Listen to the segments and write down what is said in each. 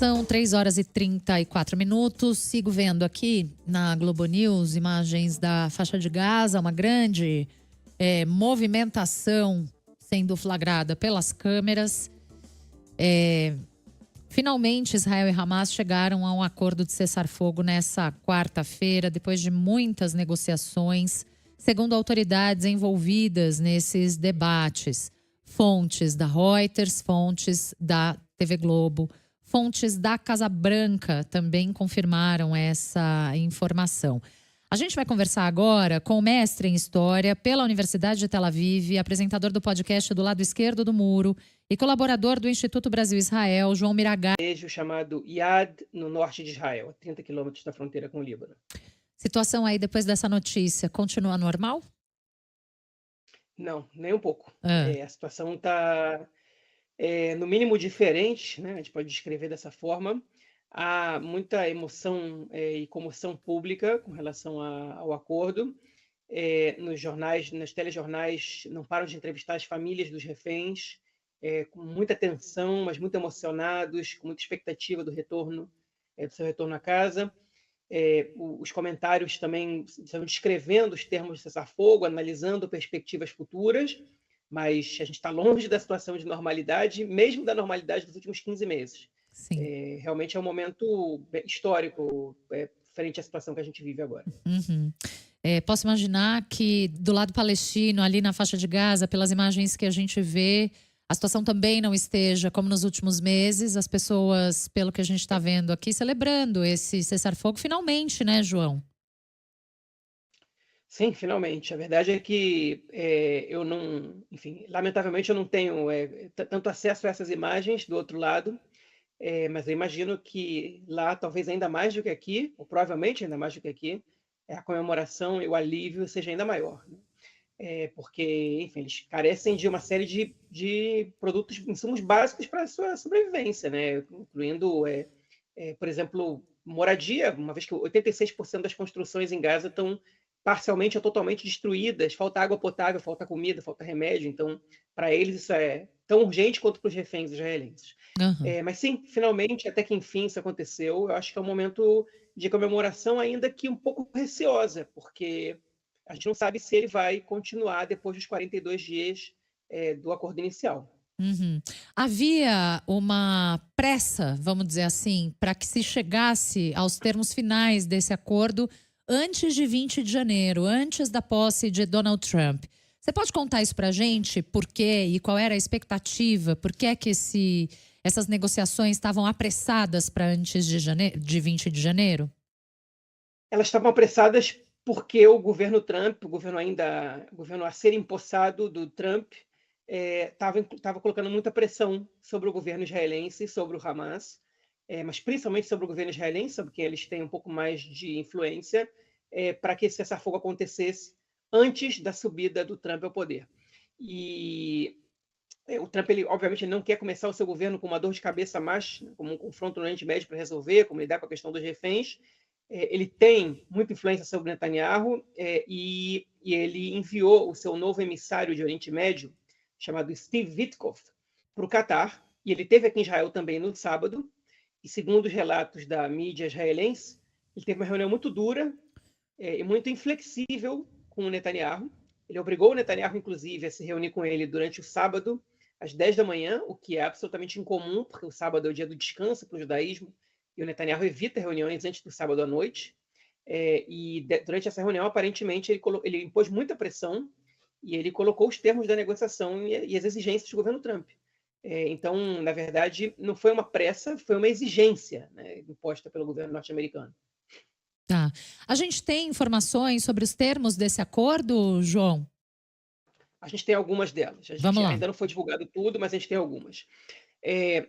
São 3h34. Sigo vendo aqui na Globo News imagens da faixa de Gaza, uma grande movimentação sendo flagrada pelas câmeras. Finalmente, Israel e Hamas chegaram a um acordo de cessar-fogo nessa quarta-feira, depois de muitas negociações, segundo autoridades envolvidas nesses debates. Fontes da Reuters, fontes da TV Globo, fontes da Casa Branca também confirmaram essa informação. A gente vai conversar agora com o mestre em História pela Universidade de Tel Aviv, apresentador do podcast Do Lado Esquerdo do Muro e colaborador do Instituto Brasil-Israel, João Miragay. Chamado Yad, no norte de Israel, a 30 quilômetros da fronteira com o Líbano. Situação aí depois dessa notícia, continua normal? Não, nem um pouco. A situação está, no mínimo, diferente, né? A gente pode descrever dessa forma. Há muita emoção e comoção pública com relação ao acordo. Nos jornais, nos telejornais, não param de entrevistar as famílias dos reféns, com muita tensão, mas muito emocionados, com muita expectativa do retorno, do seu retorno à casa. Os comentários também estão descrevendo os termos de cessar-fogo, analisando perspectivas futuras, mas a gente está longe da situação de normalidade, mesmo da normalidade dos últimos 15 meses. Realmente é um momento histórico frente à situação que a gente vive agora. Uhum. Posso imaginar que do lado palestino, ali na faixa de Gaza, pelas imagens que a gente vê, a situação também não esteja como nos últimos meses. As pessoas, pelo que a gente está vendo aqui, celebrando esse cessar-fogo finalmente, né, João? Sim, finalmente. A verdade é que eu não, enfim, lamentavelmente eu não tenho tanto acesso a essas imagens do outro lado, mas eu imagino que lá, talvez ainda mais do que aqui, ou provavelmente ainda mais do que aqui, a comemoração e o alívio seja ainda maior, né? Porque, enfim, eles carecem de uma série de produtos, insumos básicos para a sua sobrevivência, né? Incluindo, por exemplo, moradia, uma vez que 86% das construções em Gaza estão parcialmente ou totalmente destruídas, falta água potável, falta comida, falta remédio. Então, para eles isso é tão urgente quanto para os reféns israelenses. Mas sim, finalmente, até que enfim isso aconteceu. Eu acho que é um momento de comemoração, ainda que um pouco receosa, porque a gente não sabe se ele vai continuar depois dos 42 dias do acordo inicial. Uhum. Havia uma pressa, vamos dizer assim, para que se chegasse aos termos finais desse acordo antes de 20 de janeiro, antes da posse de Donald Trump. Você pode contar isso para a gente? Por quê? E qual era a expectativa? Por que é que essas negociações estavam apressadas para antes de 20 de janeiro? Elas estavam apressadas porque o governo Trump, o governo a ser empossado do Trump, estava colocando muita pressão sobre o governo israelense, sobre o Hamas, mas principalmente sobre o governo israelense, porque eles têm um pouco mais de influência, para que esse cessar-fogo acontecesse antes da subida do Trump ao poder. E o Trump, ele, obviamente, não quer começar o seu governo com uma dor de cabeça mais, como um confronto no Oriente Médio para resolver, como lidar com a questão dos reféns. Ele tem muita influência sobre Netanyahu e ele enviou o seu novo emissário de Oriente Médio, chamado Steve Witkoff, para o Catar, e ele esteve aqui em Israel também no sábado, e segundo os relatos da mídia israelense, ele teve uma reunião muito dura e muito inflexível com o Netanyahu. Ele obrigou o Netanyahu, inclusive, a se reunir com ele durante o sábado, às 10 da manhã, o que é absolutamente incomum, porque o sábado é o dia do descanso para o judaísmo, e o Netanyahu evita reuniões antes do sábado à noite. Durante essa reunião, aparentemente, ele impôs muita pressão e ele colocou os termos da negociação e as exigências do governo Trump. Então, na verdade, não foi uma pressa, foi uma exigência, né, imposta pelo governo norte-americano. Tá. A gente tem informações sobre os termos desse acordo, João? A gente tem algumas delas. Vamos lá. Ainda não foi divulgado tudo, mas a gente tem algumas.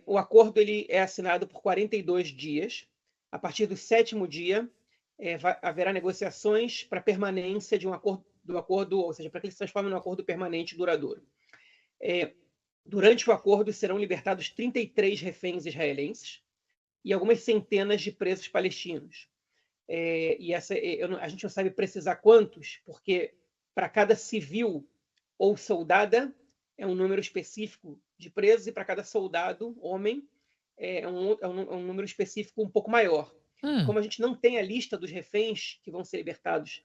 O acordo ele é assinado por 42 dias. A partir do 7º dia, haverá negociações para permanência do acordo, ou seja, para que ele se transforme num acordo permanente e duradouro. Durante o acordo, serão libertados 33 reféns israelenses e algumas centenas de presos palestinos. A gente não sabe precisar quantos, porque para cada civil ou soldada é um número específico de presos, e para cada soldado, homem, é um número específico um pouco maior. Ah, Como a gente não tem a lista dos reféns que vão ser libertados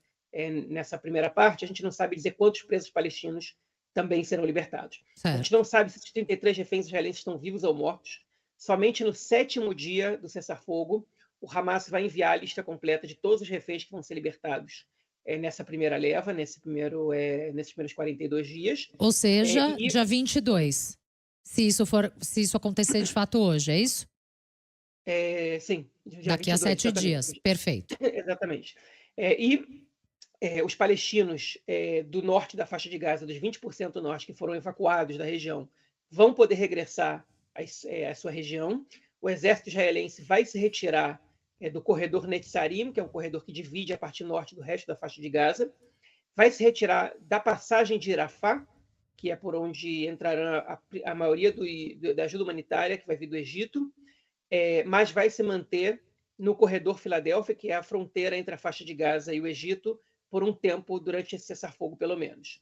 nessa primeira parte, a gente não sabe dizer quantos presos palestinos também serão libertados. A gente certo. não sabe se os 33 reféns israelenses estão vivos ou mortos. Somente no 7º dia do cessar-fogo, o Hamas vai enviar a lista completa de todos os reféns que vão ser libertados nessa primeira leva, nesses primeiros 42 dias. Ou seja, E dia 22. Se isso acontecer de fato hoje, é isso? sim, dia Daqui a 22, 7 dias. exatamente. Perfeito. Exatamente. Os palestinos do norte da faixa de Gaza, dos 20% norte que foram evacuados da região, vão poder regressar à sua região. O exército israelense vai se retirar do corredor Netzarim, que é um corredor que divide a parte norte do resto da faixa de Gaza, vai se retirar da passagem de Rafah, que é por onde entrará a maioria da ajuda humanitária que vai vir do Egito, mas vai se manter no corredor Filadélfia, que é a fronteira entre a faixa de Gaza e o Egito, por um tempo, durante esse cessar-fogo, pelo menos.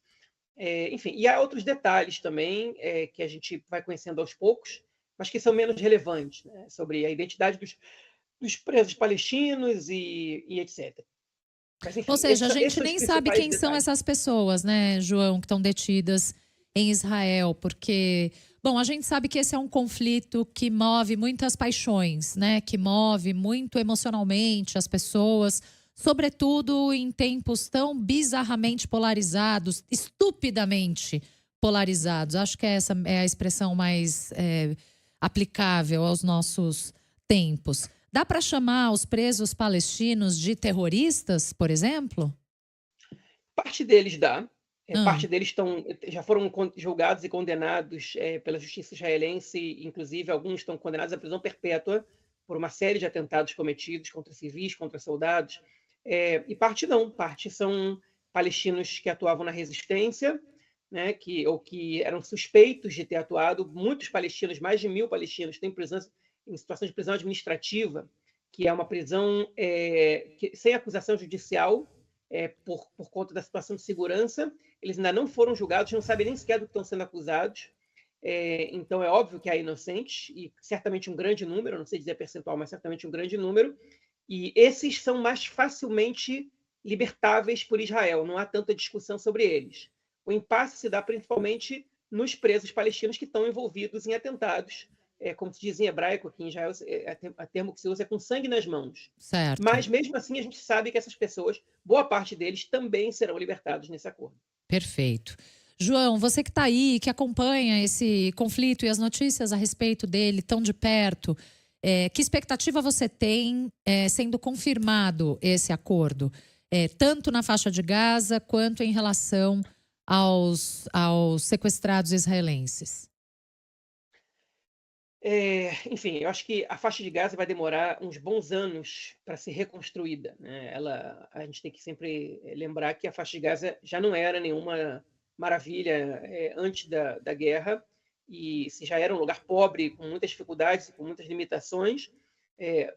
Enfim, e há outros detalhes também que a gente vai conhecendo aos poucos, mas que são menos relevantes, né, sobre a identidade dos presos palestinos e etc. Mas, Ou enfim, seja, a esses gente são os nem sabe principais quem são detalhes. essas pessoas, né, João, que estão detidas em Israel, porque, bom, a gente sabe que esse é um conflito que move muitas paixões, né, que move muito emocionalmente as pessoas, sobretudo em tempos tão bizarramente polarizados, estupidamente polarizados. Acho que essa é a expressão mais aplicável aos nossos tempos. Dá para chamar os presos palestinos de terroristas, por exemplo? Parte deles dá. Ah, Parte deles já foram julgados e condenados pela justiça israelense, inclusive alguns estão condenados à prisão perpétua por uma série de atentados cometidos contra civis, contra soldados. E parte não, parte são palestinos que atuavam na resistência, né, ou que eram suspeitos de ter atuado. Muitos palestinos, mais de 1.000 palestinos, têm prisão em situação de prisão administrativa, que é uma prisão sem acusação judicial, por conta da situação de segurança. Eles ainda não foram julgados, não sabem nem sequer do que estão sendo acusados. Então, é óbvio que há inocentes, e certamente um grande número, não sei dizer percentual, mas certamente um grande número, e esses são mais facilmente libertáveis por Israel, não há tanta discussão sobre eles. O impasse se dá principalmente nos presos palestinos que estão envolvidos em atentados, como se diz em hebraico, aqui em Israel, a termo que se usa é com sangue nas mãos. certo. Mas, mesmo assim, a gente sabe que essas pessoas, boa parte deles, também serão libertados nesse acordo. Perfeito. João, você que está aí, que acompanha esse conflito e as notícias a respeito dele tão de perto, que expectativa você tem sendo confirmado esse acordo, tanto na faixa de Gaza quanto em relação aos sequestrados israelenses? Enfim, eu acho que a faixa de Gaza vai demorar uns bons anos para ser reconstruída, né? A gente tem que sempre lembrar que a faixa de Gaza já não era nenhuma maravilha antes da guerra, e se já era um lugar pobre, com muitas dificuldades, com muitas limitações,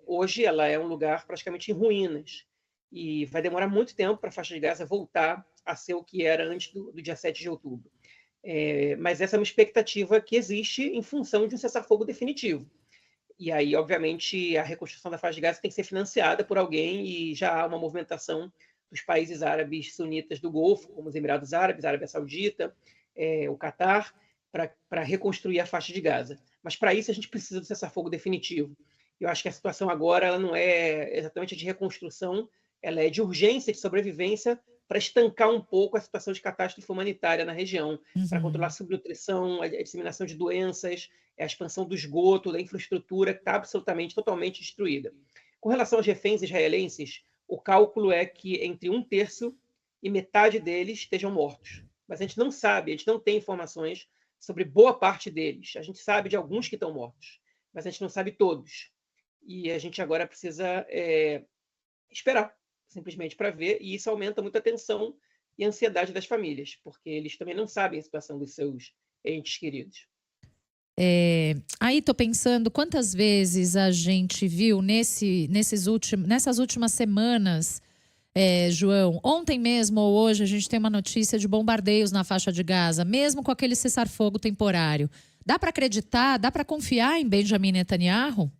hoje ela é um lugar praticamente em ruínas. E vai demorar muito tempo para a faixa de Gaza voltar a ser o que era antes do dia 7 de outubro. Mas essa é uma expectativa que existe em função de um cessar-fogo definitivo. E aí, obviamente, a reconstrução da faixa de Gaza tem que ser financiada por alguém, e já há uma movimentação dos países árabes sunitas do Golfo, como os Emirados Árabes, a Arábia Saudita, o Catar, para reconstruir a faixa de Gaza. Mas para isso a gente precisa do cessar-fogo definitivo. Eu acho que a situação agora ela não é exatamente de reconstrução, ela é de urgência, de sobrevivência, para estancar um pouco a situação de catástrofe humanitária na região, para controlar a Uhum. subnutrição, a disseminação de doenças, a expansão do esgoto, da infraestrutura, que está absolutamente, totalmente destruída. Com relação aos reféns israelenses, o cálculo é que entre 1/3 e metade deles estejam mortos. Mas a gente não sabe, a gente não tem informações sobre boa parte deles. A gente sabe de alguns que estão mortos, mas a gente não sabe todos. E a gente agora precisa esperar, simplesmente para ver, e isso aumenta muito a tensão e a ansiedade das famílias, porque eles também não sabem a situação dos seus entes queridos. Aí tô pensando quantas vezes a gente viu nessas últimas semanas, João, ontem mesmo ou hoje a gente tem uma notícia de bombardeios na faixa de Gaza, mesmo com aquele cessar-fogo temporário. Dá para acreditar, dá para confiar em Benjamin Netanyahu?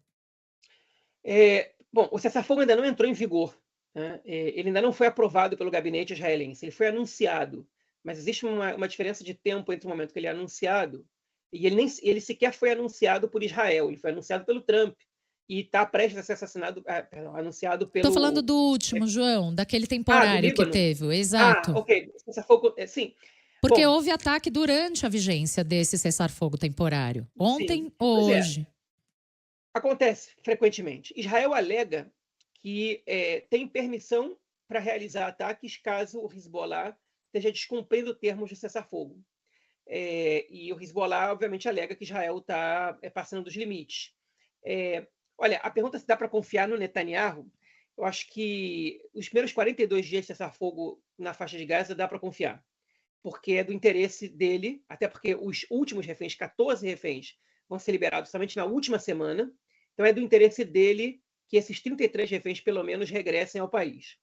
Bom, o cessar-fogo ainda não entrou em vigor, né? Ele ainda não foi aprovado pelo gabinete israelense, ele foi anunciado, mas existe uma diferença de tempo entre o momento que ele é anunciado e ele sequer foi anunciado por Israel, ele foi anunciado pelo Trump e está prestes a ser anunciado Estou falando pelo... do último, João, daquele do temporário que Líbano. teve, exato. Ok, o cessar-fogo, sim. Porque Bom, houve ataque durante a vigência desse cessar-fogo temporário. sim, Ontem ou pois é. hoje? Acontece frequentemente. Israel alega que tem permissão para realizar ataques caso o Hezbollah esteja descumprindo termos de cessar-fogo. E o Hezbollah, obviamente, alega que Israel está passando dos limites. Olha, a pergunta se dá para confiar no Netanyahu. Eu acho que os primeiros 42 dias de cessar-fogo na faixa de Gaza dá para confiar, porque é do interesse dele, até porque os últimos reféns, 14 reféns, vão ser liberados somente na última semana. Então é do interesse dele que esses 33 reféns, pelo menos, regressem ao país.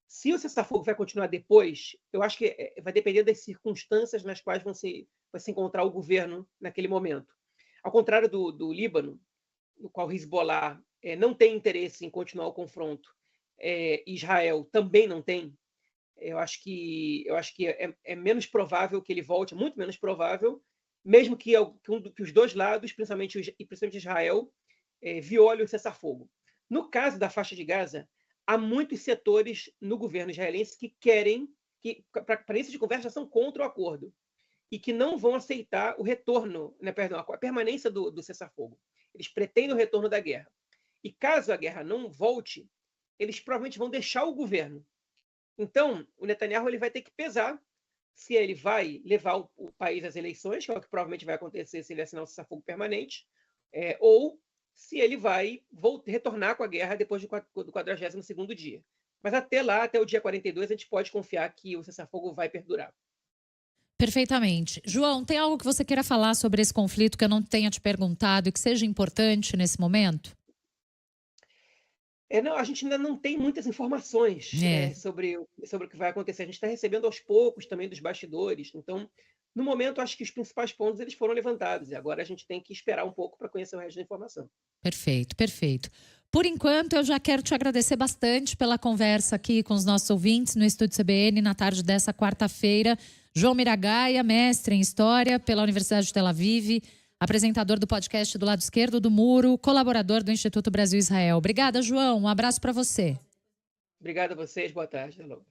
Se o cessar-fogo vai continuar depois, eu acho que vai depender das circunstâncias nas quais vai se encontrar o governo naquele momento. Ao contrário do Líbano, no qual o Hezbollah não tem interesse em continuar o confronto, Israel também não tem. Eu acho que é menos provável que ele volte, é muito menos provável, mesmo que os dois lados, principalmente Israel, viole o cessar-fogo. No caso da faixa de Gaza, há muitos setores no governo israelense que querem, para isso de conversa, são contra o acordo e que não vão aceitar o retorno, a permanência do cessar-fogo. Eles pretendem o retorno da guerra. E caso a guerra não volte, eles provavelmente vão deixar o governo. Então, o Netanyahu ele vai ter que pesar se ele vai levar o país às eleições, que é o que provavelmente vai acontecer se ele assinar o cessar-fogo permanente, ou se ele vai retornar com a guerra depois do 42º dia. Mas até lá, até o dia 42, a gente pode confiar que o cessar-fogo vai perdurar. Perfeitamente. João, tem algo que você queira falar sobre esse conflito que eu não tenha te perguntado e que seja importante nesse momento? Não, a gente ainda não tem muitas informações sobre o que vai acontecer. A gente está recebendo aos poucos também dos bastidores. Então, no momento, acho que os principais pontos eles foram levantados. E agora a gente tem que esperar um pouco para conhecer o resto da informação. Perfeito, perfeito. Por enquanto, eu já quero te agradecer bastante pela conversa aqui com os nossos ouvintes no Estúdio CBN na tarde dessa quarta-feira. João Miragaia, mestre em História pela Universidade de Tel Aviv, apresentador do podcast do Lado Esquerdo do Muro, colaborador do Instituto Brasil-Israel. Obrigada, João. Um abraço para você. Obrigado a vocês. Boa tarde. Hello.